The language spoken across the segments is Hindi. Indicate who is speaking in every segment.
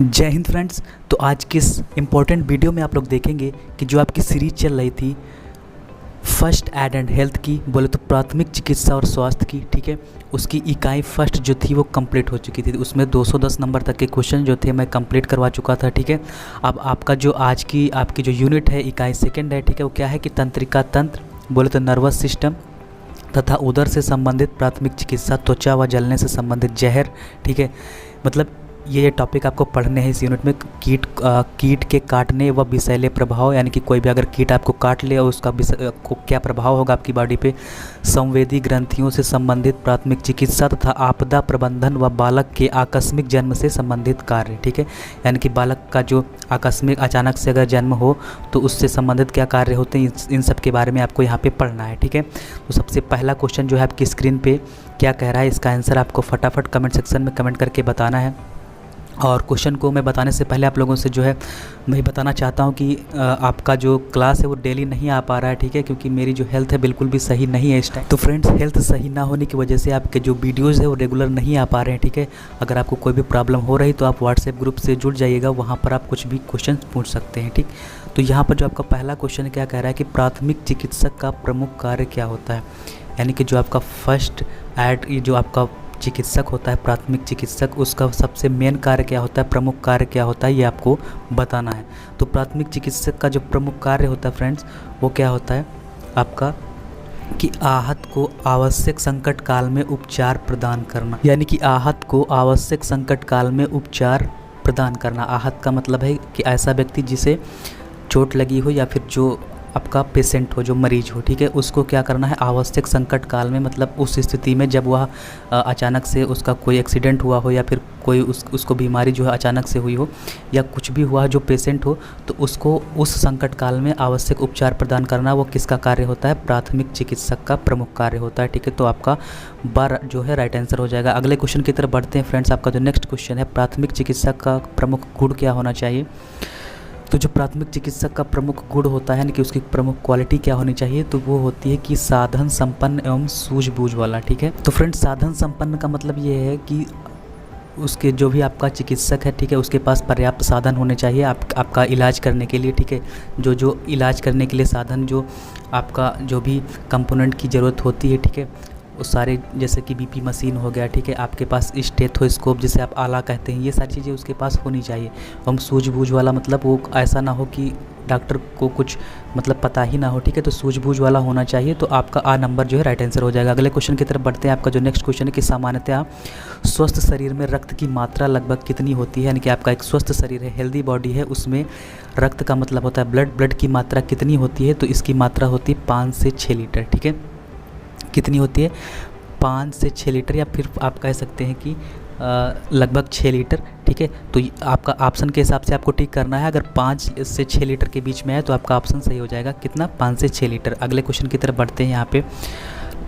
Speaker 1: जय हिंद फ्रेंड्स। तो आज की इस इम्पोर्टेंट वीडियो में आप लोग देखेंगे कि जो आपकी सीरीज चल रही थी फर्स्ट एड एंड हेल्थ की, बोले तो प्राथमिक चिकित्सा और स्वास्थ्य की, ठीक है, उसकी इकाई फर्स्ट जो थी वो कंप्लीट हो चुकी थी। उसमें 210 नंबर तक के क्वेश्चन जो थे मैं कंप्लीट करवा चुका था, ठीक है। अब आपका जो आज की आपकी जो यूनिट है, इकाई सेकेंड है, ठीक है, वो क्या है कि तंत्रिका तंत्र, बोले तो नर्वस सिस्टम तथा उदर से संबंधित प्राथमिक चिकित्सा, त्वचा व जलने से संबंधित जहर, ठीक है। मतलब ये टॉपिक आपको पढ़ने हैं इस यूनिट में। कीट के काटने व विषैले प्रभाव, यानी कि कोई भी अगर कीट आपको काट ले और उसका को क्या प्रभाव होगा आपकी बॉडी पे। संवेदी ग्रंथियों से संबंधित प्राथमिक चिकित्सा तथा आपदा प्रबंधन व बालक के आकस्मिक जन्म से संबंधित कार्य, ठीक है। यानी कि बालक का जो आकस्मिक अचानक से अगर जन्म हो तो उससे संबंधित क्या कार्य होते हैं, इन सब के बारे में आपको यहाँ पे पढ़ना है, ठीक है। तो सबसे पहला क्वेश्चन जो है आपकी स्क्रीन पे क्या कह रहा है, इसका आंसर आपको फटाफट कमेंट सेक्शन में कमेंट करके बताना है। और क्वेश्चन को मैं बताने से पहले आप लोगों से जो है मैं बताना चाहता हूं कि आपका जो क्लास है वो डेली नहीं आ पा रहा है, ठीक है, क्योंकि मेरी जो हेल्थ है बिल्कुल भी सही नहीं है इस टाइम। तो फ्रेंड्स, हेल्थ सही ना होने की वजह से आपके जो वीडियोज़ है वो रेगुलर नहीं आ पा रहे हैं, ठीक है। अगर आपको कोई भी प्रॉब्लम हो रही तो आप व्हाट्सएप ग्रुप से जुड़ जाइएगा, वहाँ पर आप कुछ भी क्वेश्चन पूछ सकते हैं, ठीक। तो यहाँ पर जो आपका पहला क्वेश्चन क्या कह रहा है कि प्राथमिक चिकित्सक का प्रमुख कार्य क्या होता है। यानी कि जो आपका फर्स्ट एड, ये जो आपका चिकित्सक होता है प्राथमिक चिकित्सक, उसका सबसे मेन कार्य क्या होता है, प्रमुख कार्य क्या होता है, ये आपको बताना है। तो प्राथमिक चिकित्सक का जो प्रमुख कार्य होता है फ्रेंड्स, वो क्या होता है आपका कि आहत को आवश्यक संकट काल में उपचार प्रदान करना। यानी कि आहत को आवश्यक संकट काल में उपचार प्रदान करना। आहत का मतलब है कि ऐसा व्यक्ति जिसे चोट लगी हो या फिर जो आपका पेशेंट हो, जो मरीज हो, ठीक है, उसको क्या करना है आवश्यक संकट काल में, मतलब उस स्थिति में जब वह अचानक से उसका कोई एक्सीडेंट हुआ हो या फिर कोई उसको बीमारी जो है अचानक से हुई हो या कुछ भी हुआ जो पेशेंट हो, तो उसको उस संकट काल में आवश्यक उपचार प्रदान करना, वो किसका कार्य होता है, प्राथमिक चिकित्सक का प्रमुख कार्य होता है, ठीक है। तो आपका बार जो है राइट आंसर हो जाएगा। अगले क्वेश्चन की तरफ बढ़ते हैं फ्रेंड्स। आपका जो नेक्स्ट क्वेश्चन है, प्राथमिक चिकित्सक का प्रमुख गुण क्या होना चाहिए। तो जो प्राथमिक चिकित्सक का प्रमुख गुण होता है, यानी कि उसकी प्रमुख क्वालिटी क्या होनी चाहिए, तो वो होती है कि साधन संपन्न एवं सूझबूझ वाला, ठीक है। तो फ्रेंड्स, साधन संपन्न का मतलब ये है कि उसके जो भी आपका चिकित्सक है, ठीक है, उसके पास पर्याप्त साधन होने चाहिए आपका इलाज करने के लिए, ठीक है। जो इलाज करने के लिए साधन, जो आपका जो भी कंपोनेंट की ज़रूरत होती है, ठीक है, वो सारे, जैसे कि बीपी मशीन हो गया, ठीक है, आपके पास स्टेथोस्कोप जिसे आप आला कहते हैं, ये सारी चीज़ें उसके पास होनी चाहिए। हम सूझबूझ वाला मतलब वो ऐसा ना हो कि डॉक्टर को कुछ मतलब पता ही ना हो, ठीक है, तो सूझबूझ वाला होना चाहिए। तो आपका आ नंबर जो है राइट आंसर हो जाएगा। अगले क्वेश्चन की तरफ बढ़ते हैं। आपका जो नेक्स्ट क्वेश्चन है कि सामान्यतः स्वस्थ शरीर में रक्त की मात्रा लगभग कितनी होती है। यानी कि आपका एक स्वस्थ शरीर है, हेल्दी बॉडी है, उसमें रक्त का मतलब होता है ब्लड की मात्रा कितनी होती है, तो इसकी मात्रा होती है 5 से 6 लीटर, ठीक है। कितनी होती है, 5 से 6 लीटर, या फिर आप कह सकते हैं कि लगभग 6 लीटर, ठीक है। तो आपका ऑप्शन के हिसाब से आपको टिक करना है। अगर 5 से 6 लीटर के बीच में है तो आपका ऑप्शन सही हो जाएगा, कितना, 5 से 6 लीटर। अगले क्वेश्चन की तरफ बढ़ते हैं। यहाँ पे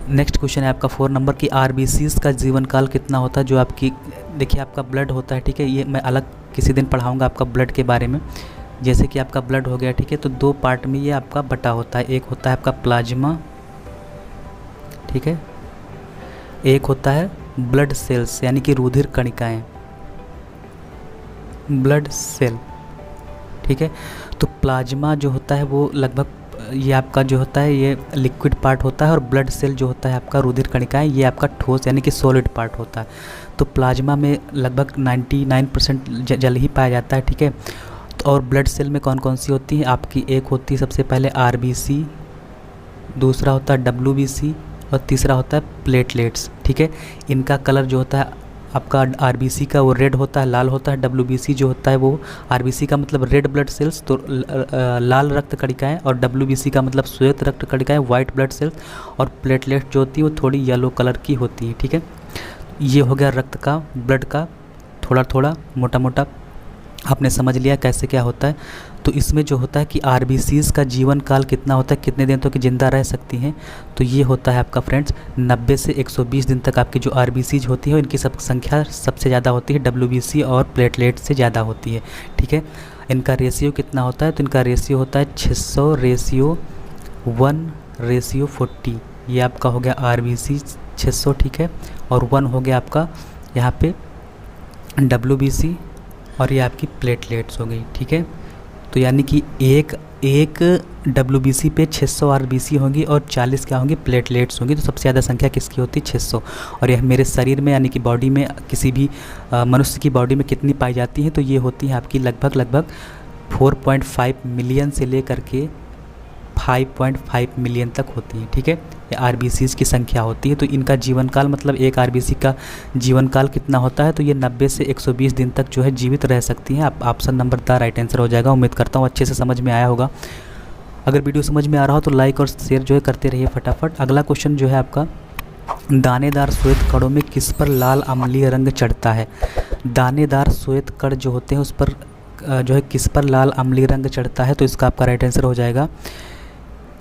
Speaker 1: नेक्स्ट क्वेश्चन है आपका 4 नंबर की आरबीसीज का जीवन काल कितना होता है। जो आपकी देखिए आपका ब्लड होता है, ठीक है, ये मैं अलग किसी दिन पढ़ाऊँगा आपका ब्लड के बारे में। जैसे कि आपका ब्लड हो गया, ठीक है, तो 2 पार्ट में ये आपका बटा होता है। एक होता है आपका प्लाज्मा, ठीक है, एक होता है ब्लड सेल्स, यानी कि रुधिर कणिकाएं, ब्लड सेल, ठीक है। तो प्लाज्मा जो होता है वो लगभग ये आपका जो होता है ये लिक्विड पार्ट होता है, और ब्लड सेल जो होता है आपका रुधिर कणिकाएं, ये आपका ठोस यानी कि सॉलिड पार्ट होता है। तो प्लाज्मा में लगभग 99% जल ही पाया जाता है, ठीक है। और ब्लड सेल में कौन कौन सी होती है आपकी, एक होती है सबसे पहले आरबीसी, दूसरा होता है डब्ल्यूबीसी, और तीसरा होता है प्लेटलेट्स, ठीक है। इनका कलर जो होता है आपका आरबीसी का वो रेड होता है, लाल होता है। डब्ल्यूबीसी जो होता है वो, आरबीसी का मतलब रेड ब्लड सेल्स, तो लाल रक्त कणिकाएं, और डब्ल्यूबीसी का मतलब श्वेत रक्त कणिकाएं, वाइट ब्लड सेल्स, और प्लेटलेट जो होती है वो थोड़ी येलो कलर की होती है, ठीक है। ये हो गया रक्त का, ब्लड का, थोड़ा थोड़ा मोटा मोटा आपने समझ लिया कैसे क्या होता है। तो इसमें जो होता है कि आरबीसीज का जीवन काल कितना होता है, कितने दिन तक ज़िंदा रह सकती हैं, तो ये होता है आपका फ्रेंड्स 90 से 120 दिन तक आपकी जो आरबीसीज होती है इनकी सब संख्या सबसे ज़्यादा होती है, डब्ल्यूबीसी और प्लेटलेट से ज़्यादा होती है, ठीक है। इनका रेशियो कितना होता है, तो इनका रेशियो होता है 600:1:40। ये आपका हो गया आरबीसी 600, ठीक है, और 1 हो गया आपका यहाँ पे डब्ल्यूबीसी, और ये आपकी प्लेटलेट्स हो गई, ठीक है। तो यानी कि एक WBC पे 600 RBC होंगी और 40 क्या होंगी, प्लेटलेट्स होंगी। तो सबसे ज़्यादा संख्या किसकी होती है, 600। और यह मेरे शरीर में यानी कि बॉडी में किसी भी मनुष्य की बॉडी में कितनी पाई जाती है, तो ये होती है आपकी लगभग 4.5 मिलियन से लेकर के 5.5 मिलियन तक होती है, ठीक है। ये RBCs की संख्या होती है। तो इनका जीवन काल मतलब एक RBC का जीवन काल कितना होता है, तो ये 90 से 120 दिन तक जो है जीवित रह सकती हैं। आप option number the right answer हो जाएगा। उम्मीद करता हूँ अच्छे से समझ में आया होगा। अगर वीडियो समझ में आ रहा हो तो लाइक और शेयर जो है करते रहिए फटाफट। अगला क्वेश्चन जो है आपका, दानेदार श्वेत कणों में किस पर लाल अम्लीय रंग चढ़ता है। दानेदार श्वेत कण जो होते हैं उस पर जो है किस पर लाल अम्लीय रंग चढ़ता है, तो इसका आपका राइट आंसर हो जाएगा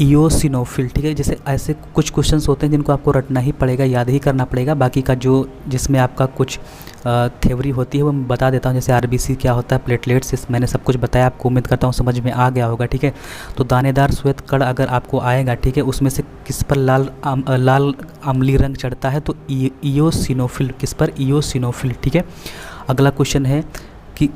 Speaker 1: इओसिनोफिल, ठीक है। जैसे ऐसे कुछ क्वेश्चंस होते हैं जिनको आपको रटना ही पड़ेगा, याद ही करना पड़ेगा। बाकी का जो जिसमें आपका कुछ थ्योरी होती है वो मैं बता देता हूँ। जैसे RBC क्या होता है, प्लेटलेट्स, मैंने सब कुछ बताया आपको। उम्मीद करता हूँ समझ में आ गया होगा, ठीक है। तो दानेदार श्वेत कण अगर आपको आएगा, ठीक है, उसमें से किस पर लाल अम्लीय रंग चढ़ता है, तो इओसिनोफिल, किस पर, इओसिनोफिल, ठीक है। अगला क्वेश्चन है कि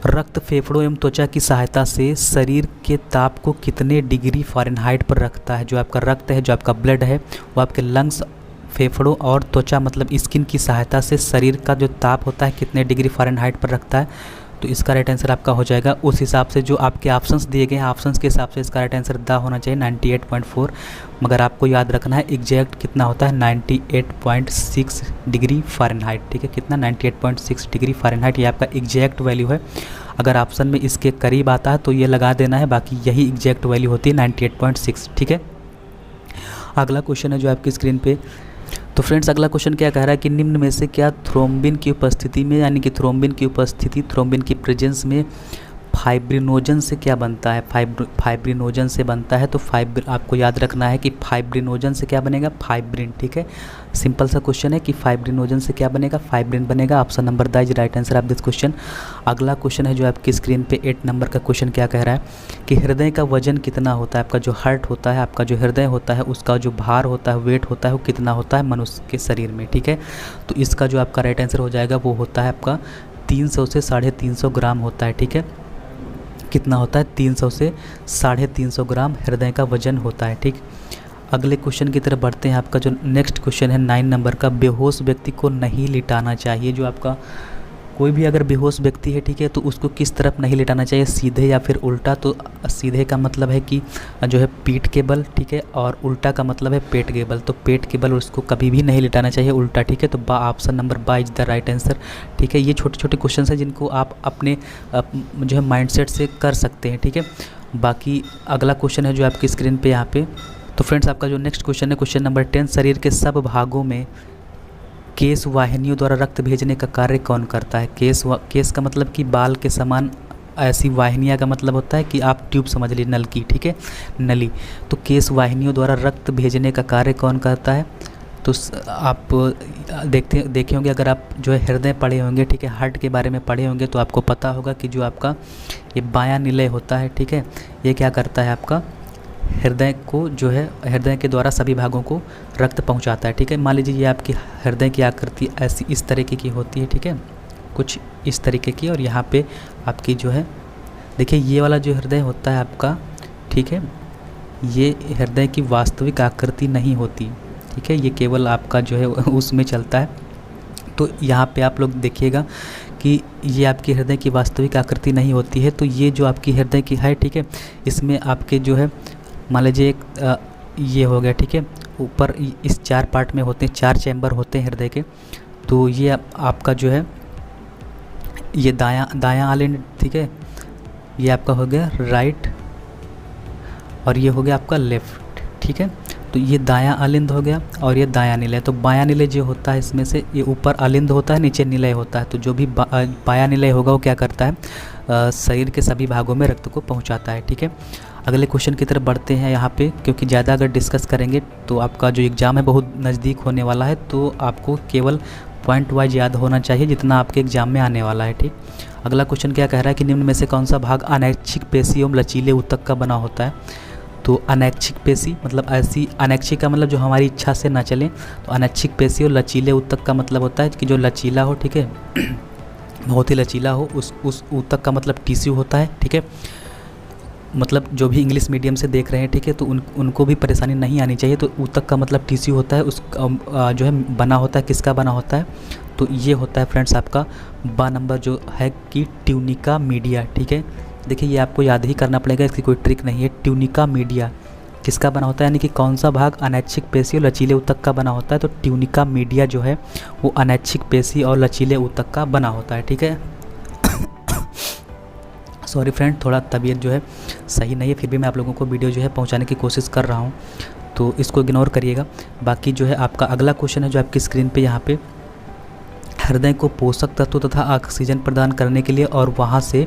Speaker 1: रक्त फेफड़ों एवं त्वचा की सहायता से शरीर के ताप को कितने डिग्री फ़ारेनहाइट पर रखता है। जो आपका रक्त है, जो आपका ब्लड है, वो आपके लंग्स, फेफड़ों और त्वचा मतलब स्किन की सहायता से शरीर का जो ताप होता है कितने डिग्री फ़ारेनहाइट पर रखता है। तो इसका राइट आंसर आपका हो जाएगा उस हिसाब से जो आपके ऑप्शंस दिए गए हैं, ऑप्शंस के हिसाब से इसका राइट आंसर द होना चाहिए 98.4। मगर आपको याद रखना है एग्जैक्ट कितना होता है, 98.6 डिग्री फ़ारेनहाइट, ठीक है। कितना, 98.6 डिग्री फ़ारेनहाइट, ये आपका एग्जैक्ट वैल्यू है। अगर ऑप्शन में इसके करीब आता है तो ये लगा देना है, बाकी यही एग्जैक्ट वैल्यू होती है 98.6, ठीक है। अगला क्वेश्चन है जो आपकी स्क्रीन पे, तो फ्रेंड्स अगला क्वेश्चन क्या कह रहा है कि निम्न में से क्या थ्रोम्बिन की उपस्थिति में, यानी कि थ्रोम्बिन की प्रेजेंस में फाइब्रिनोजन से क्या बनता है, फाइब्रिनोजन से बनता है। तो आपको याद रखना है कि फाइब्रिनोजन से क्या बनेगा, फाइब्रिन, ठीक है। सिंपल सा क्वेश्चन है कि फाइब्रिनोजन से क्या बनेगा, फाइब्रिन बनेगा। Option number the is right answer of this question. अगला क्वेश्चन है जो आपकी स्क्रीन पे 8 नंबर का क्वेश्चन क्या कह रहा है कि हृदय का वजन कितना होता है। आपका जो हार्ट होता है, आपका जो हृदय होता है, उसका जो भार होता है, वेट होता है, वो कितना होता है मनुष्य के शरीर में, ठीक है। तो इसका जो आपका राइट आंसर हो जाएगा वो होता है आपका 300 से 350 ग्राम होता है, ठीक है। कितना होता है, 300 से 350 ग्राम हृदय का वजन होता है, ठीक। अगले क्वेश्चन की तरफ बढ़ते हैं। आपका जो नेक्स्ट क्वेश्चन है 9 नंबर का, बेहोश व्यक्ति को नहीं लिटाना चाहिए। जो आपका कोई भी अगर बेहोश व्यक्ति है, ठीक है, तो उसको किस तरफ नहीं लिटाना चाहिए, सीधे या फिर उल्टा। तो सीधे का मतलब है कि जो है पीठ के बल, ठीक है, और उल्टा का मतलब है पेट के बल। तो पेट के बल उसको कभी भी नहीं लिटाना चाहिए, उल्टा, ठीक है। तो ऑप्शन नंबर बा इज द राइट आंसर, ठीक है। ये छोटे छोटे क्वेश्चन हैं जिनको आप अपने जो है माइंडसेट से कर सकते हैं, ठीक है। बाकी अगला क्वेश्चन है जो आपकी स्क्रीन पे यहाँ पे, तो फ्रेंड्स आपका जो नेक्स्ट क्वेश्चन है क्वेश्चन नंबर 10, शरीर के सब भागों में केश वाहिनियों द्वारा रक्त भेजने का कार्य कौन करता है। केश का मतलब कि बाल के समान, ऐसी वाहिनियाँ का मतलब होता है कि आप ट्यूब समझ लीजिए, नल की, ठीक है, नली। तो केश वाहिनियों द्वारा रक्त भेजने का कार्य कौन करता है। तो आप देखे होंगे, अगर आप जो है हृदय पढ़े होंगे, ठीक है, हार्ट के बारे में पढ़े होंगे, तो आपको पता होगा कि जो आपका ये बायां निलय होता है, ठीक है, ये क्या करता है, आपका हृदय को जो है हृदय के द्वारा सभी भागों को रक्त पहुंचाता है, ठीक है। मान लीजिए ये आपकी हृदय की आकृति ऐसी इस तरीके की होती है, ठीक है, कुछ इस तरीके की। और यहाँ पे आपकी जो है देखिए ये वाला जो हृदय होता है आपका, ठीक है, ये हृदय की वास्तविक आकृति नहीं होती, ठीक है, ये केवल आपका जो है उसमें चलता है। तो यहाँ पे आप लोग देखिएगा कि ये आपकी हृदय की वास्तविक आकृति नहीं होती है। तो ये जो आपकी हृदय की है, ठीक है, इसमें आपके जो है मान लीजिए एक ये हो गया, ठीक है, ऊपर इस 4 पार्ट में होते हैं, 4 चैम्बर होते हैं हृदय के। तो ये आपका जो है ये दायां आलिंद, ठीक है, ये आपका हो गया राइट और ये हो गया आपका लेफ़्ट, ठीक है। तो ये दायां आलिंद हो गया और ये दायां निलय। तो बायां निलय जो होता है इसमें से ये ऊपर आलिंद होता है, नीचे निलय होता है। तो जो भी बायां निलय होगा वो क्या करता है, शरीर के सभी भागों में रक्त को पहुंचाता है, ठीक है। अगले क्वेश्चन की तरफ बढ़ते हैं यहाँ पे, क्योंकि ज़्यादा अगर डिस्कस करेंगे तो आपका जो एग्ज़ाम है बहुत नज़दीक होने वाला है। तो आपको केवल पॉइंट वाइज याद होना चाहिए जितना आपके एग्ज़ाम में आने वाला है, ठीक। अगला क्वेश्चन क्या कह रहा है कि निम्न में से कौन सा भाग अनैच्छिक पेशी एवं लचीले ऊतक का बना होता है। तो अनैच्छिक पेशी मतलब ऐसी, अनैच्छिक का मतलब जो हमारी इच्छा से ना चले। तो अनैच्छिक पेशी और लचीले ऊतक का मतलब होता है कि जो लचीला हो, ठीक है, बहुत ही लचीला हो, उस ऊतक का मतलब टिश्यू होता है, ठीक है। मतलब जो भी इंग्लिश मीडियम से देख रहे हैं, ठीक है, तो उनको भी परेशानी नहीं आनी चाहिए। तो ऊतक का मतलब टिश्यू होता है, उस जो है बना होता है, किसका बना होता है, तो ये होता है फ्रेंड्स आपका बा नंबर जो है कि ट्यूनिका मीडिया, ठीक है। देखिए ये आपको याद ही करना पड़ेगा, इसकी कोई ट्रिक नहीं है। ट्यूनिका मीडिया किसका बना होता है, यानी कि कौन सा भाग अनैच्छिक पेशी और लचीले ऊतक का बना होता है, तो ट्यूनिका मीडिया जो है वो अनैच्छिक पेशी और लचीले ऊतक का बना होता है, ठीक है। सॉरी फ्रेंड, थोड़ा तबीयत जो है सही नहीं है, फिर भी मैं आप लोगों को वीडियो जो है पहुंचाने की कोशिश कर रहा हूं, तो इसको इग्नोर करिएगा। बाकी जो है आपका अगला क्वेश्चन है जो आपकी स्क्रीन पे यहाँ पे, हृदय को पोषक तत्व तथा ऑक्सीजन प्रदान करने के लिए और वहाँ से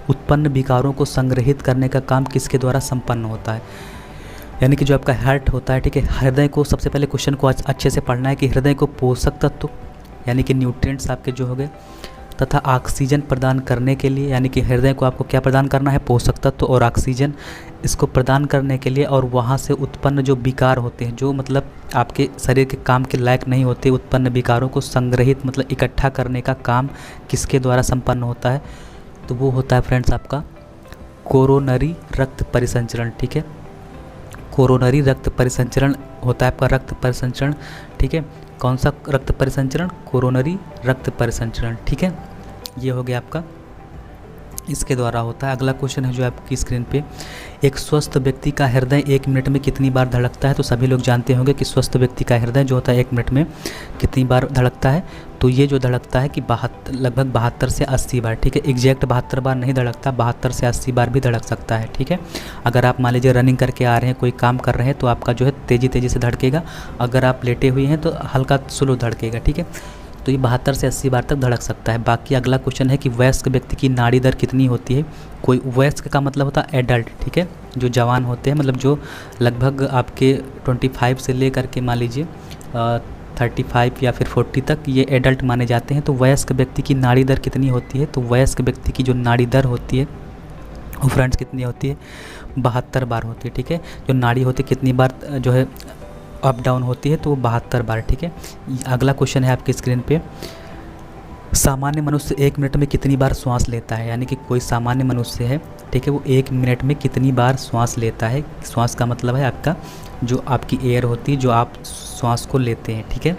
Speaker 1: उत्पन्न विकारों को संग्रहित करने का काम किसके द्वारा संपन्न होता है। यानी कि जो आपका हार्ट होता है, ठीक है, हृदय को सबसे पहले क्वेश्चन को अच्छे से पढ़ना है कि हृदय को पोषक तत्व यानी कि न्यूट्रिएंट्स आपके जो हो गए तथा ऑक्सीजन प्रदान करने के लिए, यानी कि हृदय को आपको क्या प्रदान करना है, पोषक तत्व और ऑक्सीजन, इसको प्रदान करने के लिए और वहाँ से उत्पन्न जो विकार होते हैं, जो मतलब आपके शरीर के काम के लायक नहीं होते, उत्पन्न विकारों को संग्रहित मतलब इकट्ठा करने का काम किसके द्वारा संपन्न होता है, तो वो होता है फ्रेंड्स आपका कोरोनरी रक्त परिसंचरण, ठीक है। कोरोनरी रक्त परिसंचरण होता है आपका रक्त परिसंचरण, ठीक है। कौन सा रक्त परिसंचरण, कोरोनरी रक्त परिसंचरण, ठीक है, ये हो गया आपका, इसके द्वारा होता है। अगला क्वेश्चन है जो आपकी स्क्रीन पे, एक स्वस्थ व्यक्ति का हृदय 1 मिनट में कितनी बार धड़कता है, तो सभी लोग जानते होंगे कि स्वस्थ व्यक्ति का हृदय जो होता है 1 मिनट में कितनी बार धड़कता है, तो ये जो धड़कता है कि लगभग 72 से 80 बार, ठीक है। एग्जैक्ट 72 बार नहीं धड़कता, 72 से 80 बार भी धड़क सकता है, ठीक है। अगर आप मान लीजिए रनिंग करके आ रहे हैं, कोई काम कर रहे हैं, तो आपका जो है तेज़ी से धड़केगा, अगर आप लेटे हुए हैं तो हल्का स्लो धड़केगा, ठीक है। तो ये 72 से 80 बार तक धड़क सकता है। बाकी अगला क्वेश्चन है कि वयस्क व्यक्ति की नाड़ी दर कितनी होती है। कोई वयस्क का मतलब होता है एडल्ट, ठीक है, जो जवान होते हैं, मतलब जो लगभग आपके 25 से लेकर के मान लीजिए 35 या फिर 40 तक ये एडल्ट माने जाते हैं। तो वयस्क व्यक्ति की नाड़ी दर कितनी होती है, तो वयस्क व्यक्ति की जो नाड़ी दर होती है वो फ्रेंड्स कितनी होती है, 72 बार होती है, ठीक है। जो नाड़ी होती है कितनी बार जो है अप डाउन होती है, तो वो 72 बार, ठीक है। अगला क्वेश्चन है आपकी स्क्रीन पे, सामान्य मनुष्य 1 मिनट में कितनी बार श्वास लेता है, यानी कि कोई सामान्य मनुष्य है, ठीक है, वो 1 मिनट में कितनी बार श्वास लेता है। श्वास का मतलब है आपका जो आपकी एयर होती है, जो आप श्वास को लेते हैं, ठीक है।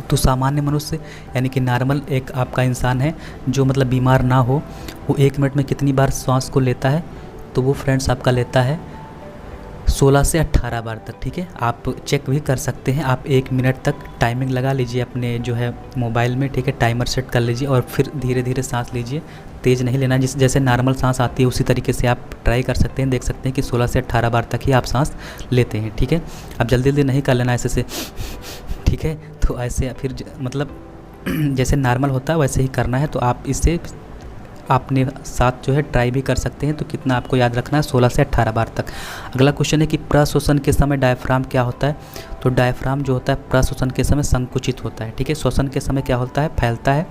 Speaker 1: तो सामान्य मनुष्य यानी कि नॉर्मल एक आपका इंसान है जो मतलब बीमार ना हो, वो 1 मिनट में कितनी बार श्वास को लेता है, तो वो फ्रेंड्स आपका लेता है 16 से 18 बार तक, ठीक है। आप चेक भी कर सकते हैं, आप 1 मिनट तक टाइमिंग लगा लीजिए अपने जो है मोबाइल में, ठीक है, टाइमर सेट कर लीजिए और फिर धीरे धीरे सांस लीजिए, तेज़ नहीं लेना, जैसे नॉर्मल सांस आती है उसी तरीके से आप ट्राई कर सकते हैं, देख सकते हैं कि 16 से 18 बार तक ही आप सांस लेते हैं, ठीक है। अब जल्दी जल्दी नहीं कर लेना ऐसे से, ठीक है, तो ऐसे फिर मतलब जैसे नॉर्मल होता है वैसे ही करना है। तो आप इससे आपने साथ जो है ट्राई भी कर सकते हैं। तो कितना आपको याद रखना है, 16 से 18 बार तक। अगला क्वेश्चन है कि प्रश्वसन के समय डायफ्राम क्या होता है, तो डायफ्राम जो होता है प्रश्वसन के समय संकुचित होता है, ठीक है। श्वसन के समय क्या होता है, फैलता है।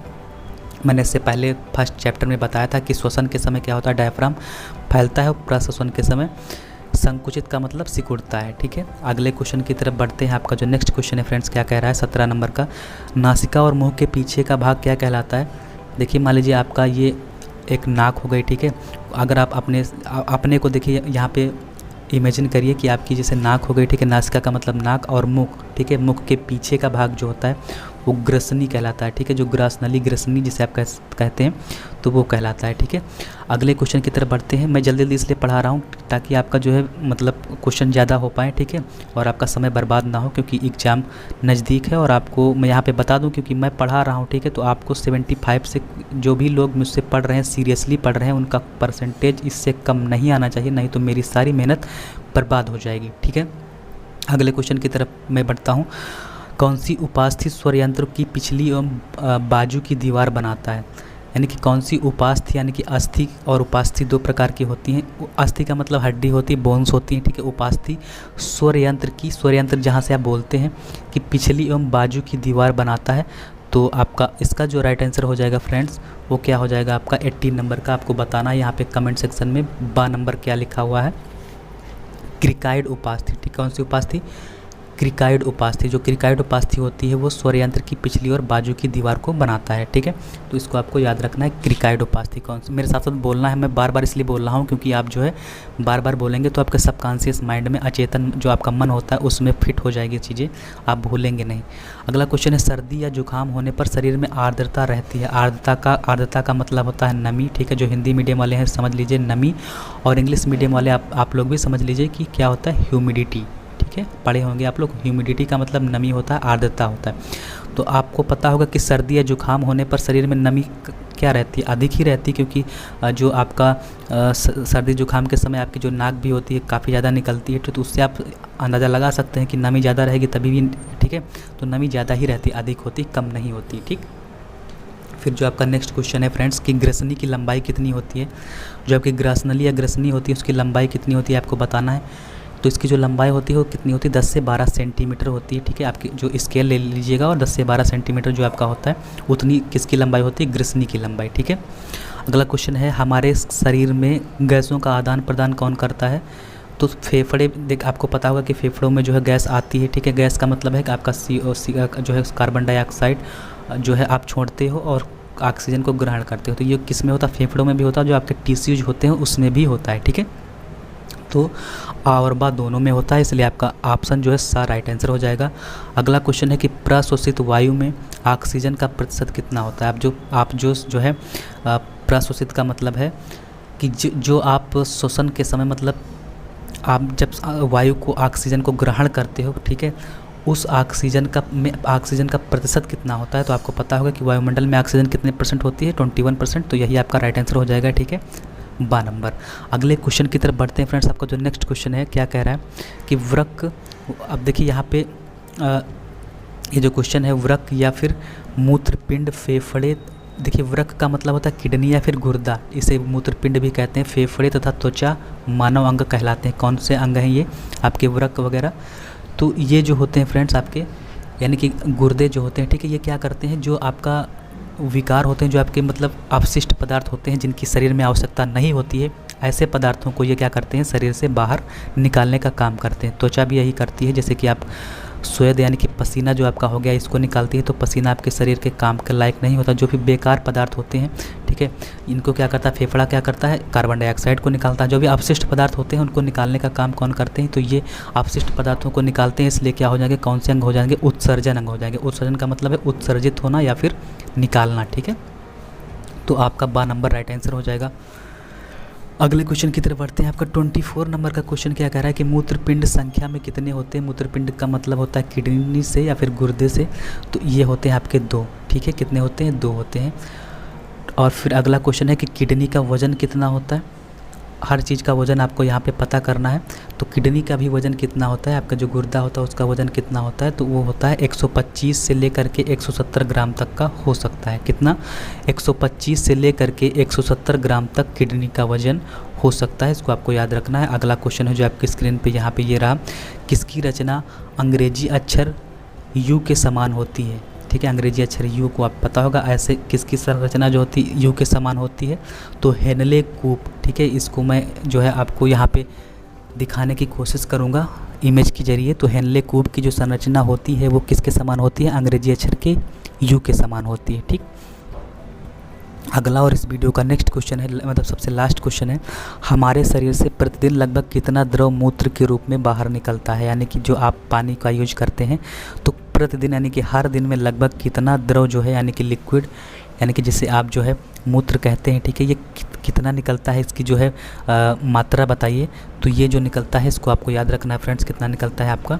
Speaker 1: मैंने इससे पहले फर्स्ट चैप्टर में बताया था कि श्वसन के समय क्या होता है, डायफ्राम फैलता है, और प्रश्वसन के समय संकुचित का मतलब सिकुड़ता है, ठीक है। अगले क्वेश्चन की तरफ बढ़ते हैं। आपका जो नेक्स्ट क्वेश्चन है फ्रेंड्स क्या कह रहा है, 17 नंबर का, नासिका और मुंह के पीछे का भाग क्या कहलाता है। देखिए मान लीजिए आपका ये एक नाक हो गई, ठीक है। अगर आप अपने को देखिए यहाँ पे इमेजिन करिए कि आपकी जैसे नाक हो गई, ठीक है, नासिका का मतलब नाक, और मुख, ठीक है, मुख के पीछे का भाग जो होता है वो ग्रसनी कहलाता है, ठीक है, जो ग्रासनली ग्रसनी जिसे आप कहते हैं, तो वो कहलाता है, ठीक है। अगले क्वेश्चन की तरफ बढ़ते हैं। मैं जल्दी जल्दी इसलिए पढ़ा रहा हूँ ताकि आपका जो है मतलब क्वेश्चन ज़्यादा हो पाए, ठीक है, और आपका समय बर्बाद ना हो, क्योंकि एग्ज़ाम नज़दीक है। और आपको मैं यहाँ पे बता दूँ क्योंकि मैं पढ़ा रहा हूँ, ठीक है, तो आपको 75 से जो भी लोग मुझसे पढ़ रहे हैं, सीरियसली पढ़ रहे हैं, उनका परसेंटेज इससे कम नहीं आना चाहिए, नहीं तो मेरी सारी मेहनत बर्बाद हो जाएगी, ठीक है। अगले क्वेश्चन की तरफ मैं बढ़ता हूँ। कौन सी उपास्थि स्वर यंत्र की पिछली एवं बाजू की दीवार बनाता है, यानी कि कौन सी उपास्थि, यानी कि अस्थि और उपास्थि 2 प्रकार की होती हैं। अस्थि का मतलब हड्डी होती है, बोन्स होती हैं, ठीक है। उपास्थि स्वर यंत्र की, स्वर यंत्र जहाँ से आप बोलते हैं, कि पिछली एवं बाजू की दीवार बनाता है। तो आपका इसका जो राइट आंसर हो जाएगा फ्रेंड्स वो क्या हो जाएगा, आपका 18 नंबर का आपको बताना है यहाँ पे कमेंट सेक्शन में, 12 नंबर क्या लिखा हुआ है, क्रिकाइड उपास्थि, ठीक। कौन सी उपास्थि, क्रिकाइड उपास्थि। जो क्रिकाइड उपास्थि होती है वो स्वरयंत्र की पिछली और बाजू की दीवार को बनाता है, ठीक है। तो इसको आपको याद रखना है, क्रिकाइड उपास्थि कौन सा। मेरे साथ साथ बोलना है, मैं बार बार इसलिए बोल रहा हूँ क्योंकि आप जो है बार बार बोलेंगे तो आपके सबकॉन्शियस माइंड में, अचेतन जो आपका मन होता है उसमें फिट हो जाएगी चीज़ें, आप भूलेंगे नहीं। अगला क्वेश्चन है, सर्दी या जुकाम होने पर शरीर में आर्द्रता रहती है। आर्द्रता का मतलब होता है नमी, ठीक है। जो हिंदी मीडियम वाले हैं समझ लीजिए नमी, और इंग्लिश मीडियम वाले आप लोग भी समझ लीजिए कि क्या होता है, ह्यूमिडिटी, ठीक है। पढ़े होंगे आप लोग, ह्यूमिडिटी का मतलब नमी होता है, आर्द्रता होता है। तो आपको पता होगा कि सर्दी या जुकाम होने पर शरीर में नमी क्या रहती है, अधिक ही रहती है, क्योंकि जो आपका सर्दी जुकाम के समय आपकी जो नाक भी होती है काफ़ी ज़्यादा निकलती है, तो उससे आप अंदाज़ा लगा सकते हैं कि नमी ज़्यादा रहेगी तभी भी, ठीक है। तो नमी ज़्यादा ही रहती, अधिक होती, कम नहीं होती, ठीक। फिर जो आपका नेक्स्ट क्वेश्चन है फ्रेंड्स कि ग्रसनी की लंबाई कितनी होती है। जो आपकी ग्रसनली या ग्रसनी होती है उसकी लंबाई कितनी होती है आपको बताना है। तो इसकी जो लंबाई होती है वो कितनी होती है, 10 से 12 सेंटीमीटर होती है, ठीक है। आपकी जो स्केल ले लीजिएगा और 10 से 12 सेंटीमीटर जो आपका होता है उतनी किसकी लंबाई होती है, ग्रसनी की लंबाई, ठीक है। अगला क्वेश्चन है, हमारे शरीर में गैसों का आदान प्रदान कौन करता है। तो फेफड़े, देख आपको पता होगा कि फेफड़ों में जो है गैस आती है, ठीक है। गैस का मतलब है कि आपका जो है कार्बन डाइऑक्साइड जो है आप छोड़ते हो और ऑक्सीजन को ग्रहण करते हो। तो ये किस में होता है, फेफड़ों में भी होता है, जो आपके टिश्यूज होते हैं उसमें भी होता है, ठीक है। तो आ और बा दोनों में होता है, इसलिए आपका ऑप्शन जो है सा राइट आंसर हो जाएगा। अगला क्वेश्चन है कि प्रशोषित वायु में ऑक्सीजन का प्रतिशत कितना होता है। आप जो है प्रशोषित का मतलब है कि जो आप श्वसन के समय, मतलब आप जब वायु को, ऑक्सीजन को ग्रहण करते हो, ठीक है, उस ऑक्सीजन का प्रतिशत कितना होता है। तो आपको पता होगा कि वायुमंडल में ऑक्सीजन कितने % होती है, 21%। तो यही आपका राइट आंसर हो जाएगा, ठीक है, 12 नंबर। अगले क्वेश्चन की तरफ बढ़ते हैं फ्रेंड्स। आपका जो नेक्स्ट क्वेश्चन है क्या कह रहा है कि वृक्क, अब देखिए यहाँ पे ये जो क्वेश्चन है, वृक्क या फिर मूत्रपिंड, फेफड़े। देखिए वृक्क का मतलब होता है किडनी या फिर गुर्दा, इसे मूत्रपिंड भी कहते हैं। फेफड़े तथा त्वचा मानव अंग कहलाते हैं। कौन से अंग हैं ये आपके, वृक्क वगैरह। तो ये जो होते हैं फ्रेंड्स आपके, यानी कि गुर्दे जो होते हैं, ठीक है, ये क्या करते हैं, जो आपका विकार होते हैं, जो आपके मतलब अपशिष्ट पदार्थ होते हैं जिनकी शरीर में आवश्यकता नहीं होती है, ऐसे पदार्थों को ये क्या करते हैं, शरीर से बाहर निकालने का काम करते हैं। त्वचा भी यही करती है, जैसे कि आप स्वेद यानी कि पसीना जो आपका हो गया इसको निकालती है, तो पसीना आपके शरीर के काम के लायक नहीं होता। जो भी बेकार पदार्थ होते हैं, ठीक है, इनको क्या करता है, फेफड़ा क्या करता है, कार्बन डाइऑक्साइड को निकालता है। जो भी अपशिष्ट पदार्थ होते हैं उनको निकालने का काम कौन करते हैं, तो ये अपशिष्ट पदार्थों को निकालते हैं। इसलिए क्या हो जाएंगे, कौन से अंग हो जाएंगे, उत्सर्जन अंग हो जाएंगे। उत्सर्जन का मतलब है उत्सर्जित होना या फिर निकालना, ठीक है। तो आपका 12 नंबर राइट आंसर हो जाएगा। अगले क्वेश्चन की तरफ बढ़ते हैं। आपका 24 नंबर का क्वेश्चन क्या कह रहा है कि मूत्रपिंड संख्या में कितने होते हैं। मूत्रपिंड का मतलब होता है किडनी से या फिर गुर्दे से। तो ये होते हैं आपके 2, ठीक है। कितने होते हैं, 2 होते हैं। और फिर अगला क्वेश्चन है कि किडनी का वज़न कितना होता है। हर चीज़ का वज़न आपको यहाँ पे पता करना है। तो किडनी का भी वज़न कितना होता है, आपका जो गुर्दा होता है उसका वज़न कितना होता है, तो वो होता है 125 से लेकर के 170 ग्राम तक का हो सकता है। कितना, 125 से लेकर के 170 ग्राम तक किडनी का वज़न हो सकता है। इसको आपको याद रखना है। अगला क्वेश्चन है जो आपकी स्क्रीन पे यहाँ पे ये रहा, किसकी रचना अंग्रेजी अक्षर यू के समान होती है, ठीक है। अंग्रेजी अक्षर यू को आप पता होगा, ऐसे किसकी संरचना जो होती है यू के समान होती है, तो हेनले कूप, ठीक है। इसको मैं जो है आपको यहाँ पे दिखाने की कोशिश करूँगा इमेज के जरिए। तो हेनले कूप की जो संरचना होती है वो किसके समान होती है, अंग्रेजी अक्षर के यू के समान होती है, ठीक। अगला और इस वीडियो का नेक्स्ट क्वेश्चन है, मतलब सबसे लास्ट क्वेश्चन है, हमारे शरीर से प्रतिदिन लगभग कितना द्रव मूत्र के रूप में बाहर निकलता है। यानी कि जो आप पानी का यूज करते हैं तो प्रतिदिन यानी कि हर दिन में लगभग कितना द्रव जो है, यानी कि लिक्विड, यानी कि जिसे आप जो है मूत्र कहते हैं, ठीक है, ये कितना निकलता है, इसकी जो है मात्रा बताइए। तो ये जो निकलता है इसको आपको याद रखना है फ्रेंड्स, कितना निकलता है आपका।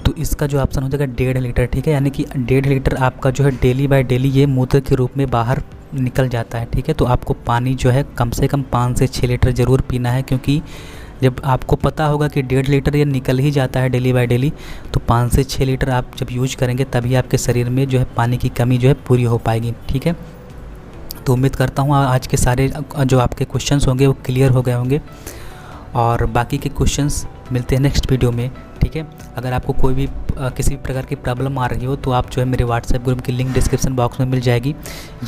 Speaker 1: तो इसका जो ऑप्शन हो जाएगा 1.5 लीटर, ठीक है। यानी कि 1.5 लीटर आपका जो है डेली बाय डेली ये मूत्र के रूप में बाहर निकल जाता है, ठीक है। तो आपको पानी जो है कम से कम 5 से 6 लीटर ज़रूर पीना है, क्योंकि जब आपको पता होगा कि 1.5 लीटर ये निकल ही जाता है डेली बाय डेली, तो 5 से 6 लीटर आप जब यूज करेंगे तभी आपके शरीर में जो है पानी की कमी जो है पूरी हो पाएगी, ठीक है। तो उम्मीद करता हूँ आज के सारे जो आपके क्वेश्चंस होंगे वो क्लियर हो गए होंगे, और बाकी के क्वेश्चंस मिलते हैं नेक्स्ट वीडियो में, ठीक है। अगर आपको कोई भी किसी भी प्रकार की प्रॉब्लम आ रही हो तो आप जो है मेरे व्हाट्सएप ग्रुप की लिंक डिस्क्रिप्शन बॉक्स में मिल जाएगी,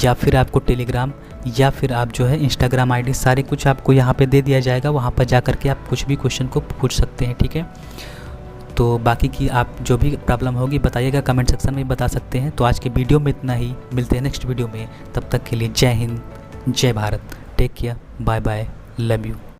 Speaker 1: या फिर आपको टेलीग्राम या फिर आप जो है इंस्टाग्राम आईडी सारे कुछ आपको यहाँ पे दे दिया जाएगा। वहाँ पर जा कर के आप कुछ भी क्वेश्चन को पूछ सकते हैं, ठीक है। तो बाकी की आप जो भी प्रॉब्लम होगी बताइएगा, कमेंट सेक्शन में बता सकते हैं। तो आज के वीडियो में इतना ही, मिलते हैं नेक्स्ट वीडियो में। तब तक के लिए जय हिंद, जय Bharat, take care, bye bye, love you.